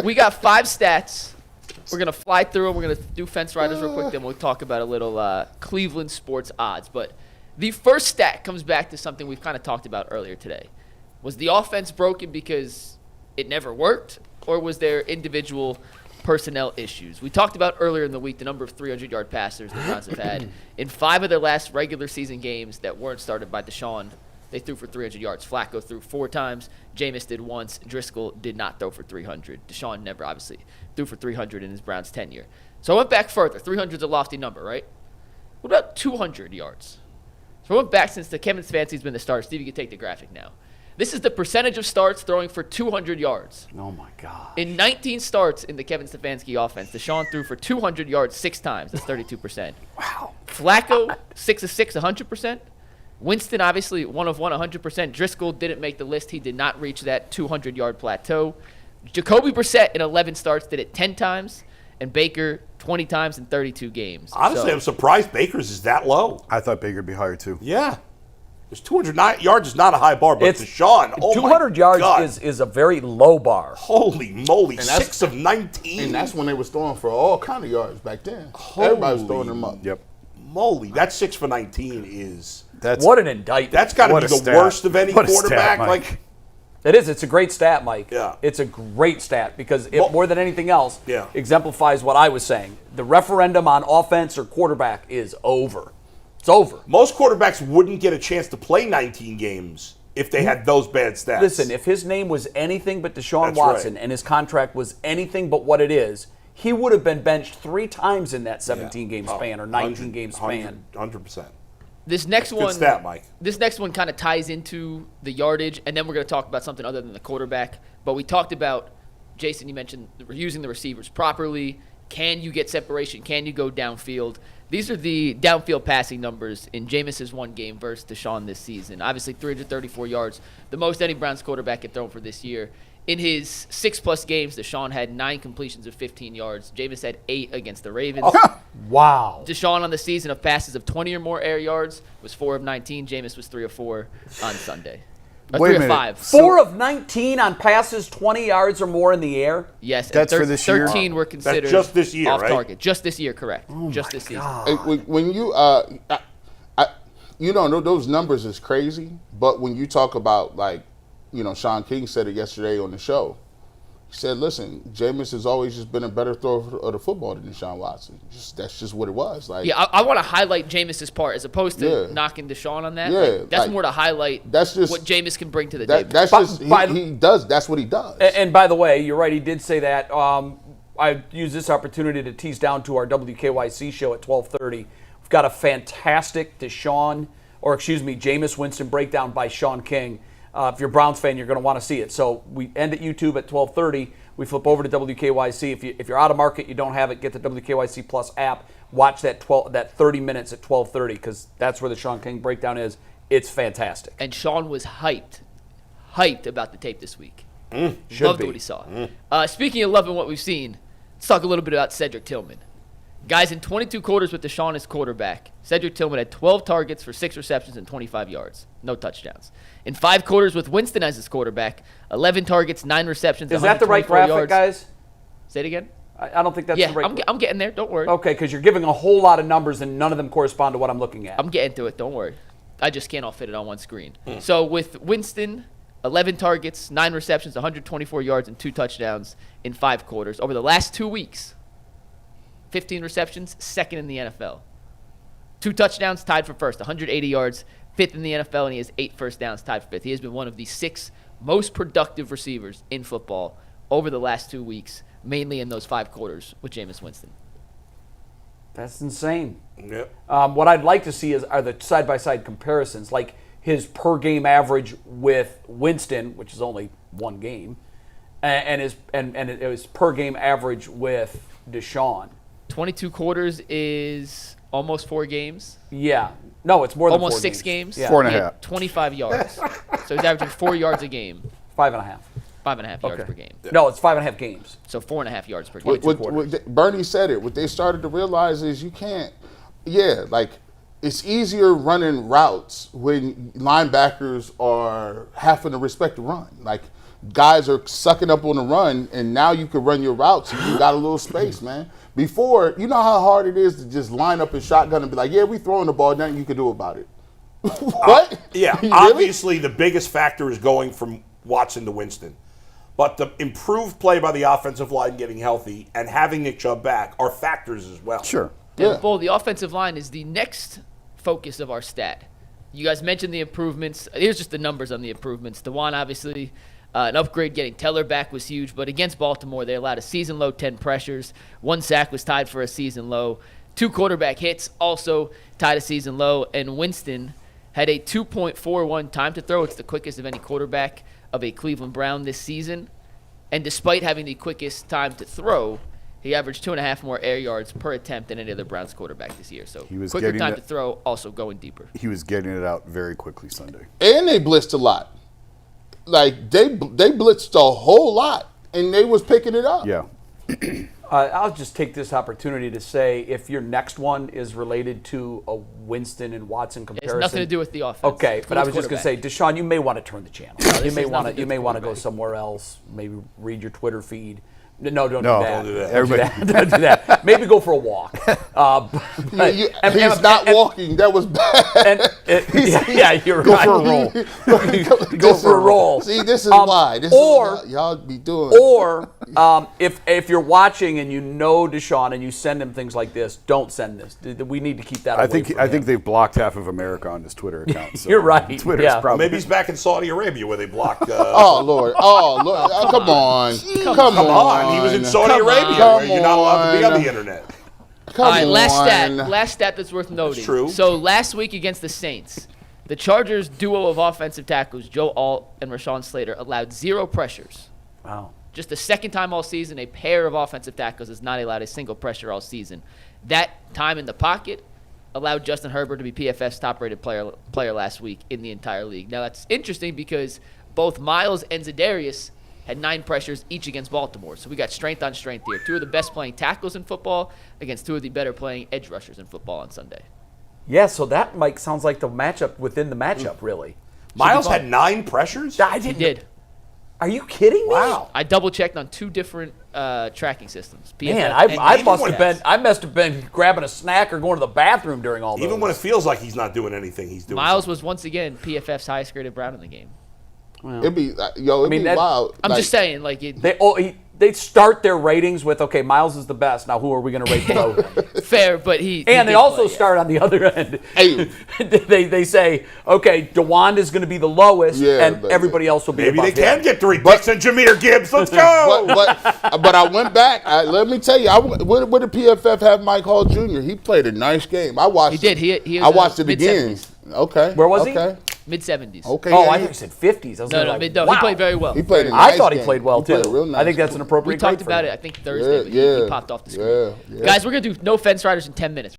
we got 5 stats. We're going to fly through them. We're going to do Fence Riders real quick. Then we'll talk about a little Cleveland sports odds. But the first stat comes back to something we've kind of talked about earlier today. Was the offense broken because it never worked, or was there individual personnel issues? We talked about earlier in the week the number of 300-yard passers the Browns have had. In 5 of their last regular season games that weren't started by Deshaun, they threw for 300 yards. Flacco threw 4 times. Jameis did once. Driscoll did not throw for 300. Deshaun never, obviously, threw for 300 in his Browns tenure. So I went back further. 300 is a lofty number, right? What about 200 yards? So I went back since Kevin Stefanski's been the starter. Steve, you can take the graphic now. This is the percentage of starts throwing for 200 yards. Oh, my God. In 19 starts in the Kevin Stefanski offense, Deshaun threw for 200 yards 6 times. That's 32%. Wow. Flacco, 6 of 6, 100%. Winston, obviously, 1 of 1, 100%. Driscoll didn't make the list. He did not reach that 200-yard plateau. Jacoby Brissett in 11 starts did it 10 times. And Baker, 20 times in 32 games. Honestly, I'm surprised Baker's is that low. I thought Baker would be higher, too. Yeah. There's 209 yards is not a high bar, but Deshaun, 200 yards is a very low bar. Holy moly, 6 of 19. And that's when they was throwing for all kind of yards back then. Everybody was throwing them up. Yep. Moly, that 6 for 19 is... What an indictment. That's got to be the worst of any quarterback. Mike. It is. It's a great stat, Mike. Yeah. It's a great stat because it, more than anything else, yeah, exemplifies what I was saying. The referendum on offense or quarterback is over. It's over. Most quarterbacks wouldn't get a chance to play 19 games if they had those bad stats. Listen, if his name was anything but Deshaun Watson and his contract was anything but what it is, he would have been benched 3 times in that 17-game span or 19-game span. 100%. This next one, good stat, Mike. This next one kind of ties into the yardage, and then we're going to talk about something other than the quarterback. But we talked about, Jason, you mentioned using the receivers properly. Can you get separation? Can you go downfield? These are the downfield passing numbers in Jameis's 1 game versus Deshaun this season. Obviously, 334 yards, the most any Browns quarterback had thrown for this year. In his 6+ games, Deshaun had 9 completions of 15 yards. Jameis had 8 against the Ravens. Oh, wow. Deshaun on the season of passes of 20 or more air yards was 4 of 19. Jameis was 3 of 4 on Sunday. Wait 3 a minute. of 5. 4 of 19 on passes 20 yards or more in the air? Yes. That's for this year? 13 were considered That's just this year, off right? target. Just this year, correct. Just this season. Hey, when you, you know, those numbers is crazy, but when you talk about, like, you know, Sean King said it yesterday on the show. He said, listen, Jameis has always just been a better thrower of the football than Deshaun Watson. That's just what it was. Like, yeah, I want to highlight Jameis's part as opposed to knocking Deshaun on that. Yeah, like, that's like, more to highlight that's just, what Jameis can bring to the table. That's just, he does. That's what he does. And by the way, you're right, he did say that. I use this opportunity to tease down to our WKYC show at 12:30. We've got a fantastic Jameis Winston breakdown by Sean King. If you're a Browns fan, you're going to want to see it. So we end at YouTube at 12:30. We flip over to WKYC. If you're out of market, you don't have it, get the WKYC Plus app. Watch that 30 minutes at 12:30 because that's where the Sean King breakdown is. It's fantastic. And Sean was hyped about the tape this week. Loved what he saw. Speaking of loving what we've seen, let's talk a little bit about Cedric Tillman. Guys, in 22 quarters with Deshaun as quarterback, Cedric Tillman had 12 targets for 6 receptions and 25 yards. No touchdowns. In 5 quarters with Winston as his quarterback, 11 targets, 9 receptions, Is that the right graphic, yards. Guys? Say it again? I don't think that's the right. I'm getting there. Don't worry. Okay, because you're giving a whole lot of numbers and none of them correspond to what I'm looking at. I'm getting to it. Don't worry. I just can't all fit it on one screen. So with Winston, 11 targets, 9 receptions, 124 yards, and 2 touchdowns in 5 quarters. Over the last 2 weeks, 15 receptions, 2nd in the NFL. 2 touchdowns, tied for 1st, 180 yards, 5th in the NFL, and he has 8 first downs, tied for 5th. He has been one of the 6 most productive receivers in football over the last 2 weeks, mainly in those 5 quarters with Jameis Winston. That's insane. Yep. What I'd like to see are the side-by-side comparisons, like his per-game average with Winston, which is only 1 game, and his per-game average with Deshaun. 22 quarters is almost 4 games. Yeah. No, it's more than almost 4 6 games. Yeah. 4.5. 25 yards. So he's averaging 4 yards a game. 5.5. 5.5 yards per game. No, it's 5.5 games. So 4.5 yards per game. Bernie said it. What they started to realize is you can't. Yeah, like it's easier running routes when linebackers are having to respect the run. Like guys are sucking up on the run, and now you can run your routes and you got a little space, man. Before, you know how hard it is to just line up and shotgun and be like, yeah, we throwing the ball, nothing you can do about it. What? Yeah, Really? obviously the biggest factor is going from Watson to Winston. But the improved play by the offensive line getting healthy and having Nick Chubb back are factors as well. Sure. Yeah. Bull, the offensive line is the next focus of our stat. You guys mentioned the improvements. Here's just the numbers on the improvements. DeJuan, obviously, an upgrade getting Teller back was huge, but against Baltimore, they allowed a season-low 10 pressures. 1 sack was tied for a season low. 2 quarterback hits also tied a season low, and Winston had a 2.41 time to throw. It's the quickest of any quarterback of a Cleveland Brown this season. And despite having the quickest time to throw, he averaged 2.5 more air yards per attempt than any other Browns quarterback this year. So He was quicker getting time it- to throw, also going deeper. He was getting it out very quickly Sunday. And they blitzed a lot. Like, they blitzed a whole lot, and they was picking it up. Yeah. I'll just take this opportunity to say if your next one is related to a Winston and Watson It comparison. has nothing to do with the offense. Okay, Who's but I was just going to say, quarterback? Deshaun, you may want to turn the channel. this You may has want nothing to. You to may do with want to go quarterback. somewhere else. Maybe read your Twitter feed. No, don't No, do that. don't do that. Don't do Everybody- that. Don't do that. Maybe go for a walk. He's not walking. That was bad. Yeah, you're Go right. for a roll. Go for a roll. See, this is why. This or- is what y'all be doing. Or if you're watching and you know Deshaun and you send him things like this, don't send this. We need to keep that. I away think from I him. think they've blocked half of America on his Twitter account. So You're right. Twitter's Yeah. probably Maybe he's back in Saudi Arabia where they block. Oh Lord! Oh Lord! Oh, come on! Come on, he was in Saudi Come Arabia on. where you're not allowed to be on Come the internet. Come All right, on. last stat that's worth noting. true. So last week against the Saints, the Chargers duo of offensive tackles, Joe Alt and Rashawn Slater, allowed 0 pressures. Wow. Just the second time all season, a pair of offensive tackles has not allowed a single pressure all season. That time in the pocket allowed Justin Herbert to be PFF's top-rated player last week in the entire league. Now, that's interesting because both Miles and Za'Darius had 9 pressures each against Baltimore. So we got strength on strength here. 2 of the best playing tackles in football against 2 of the better playing edge rushers in football on Sunday. Yeah, so that, Mike, sounds like the matchup within the matchup, really. Miles fun. had 9 pressures? I He didn't. did. Are you kidding me? Wow. I double-checked on 2 different tracking systems. PFF Man, and I even must when- have been grabbing a snack or going to the bathroom during all those. Even when it feels like he's not doing anything, he's doing Miles something. was once again PFF's highest graded Brown in the game. It'd be it'd mean, be that- wild. I'm Like, just saying, like, it, they start their ratings with, okay, Miles is the best. Now who are we going to rate below him? fair, but he And they did also play, yeah. start on the other end. Hey. they say, okay, DeJuan is going to be the lowest, Yeah, and but- everybody else will be Maybe above they can him. get 3 picks and Jahmyr Gibbs. Let's go. but I went back. Let me tell you, where did PFF have Mike Hall Jr.? He played a nice game. I watched. He did. He I was, watched it again. mid-70s. Okay. Where was he? Okay. Mid-70s. Okay. Oh, yeah, I he- think you said 50s. I was No, gonna no, be like, no. wow. He played very well. He played a I nice thought he game. played well, He played too. a real nice I think that's game. an appropriate We talked grade for about him. it, I think, Thursday, but he popped off the screen. Yeah. Guys, we're going to do no fence riders in 10 minutes.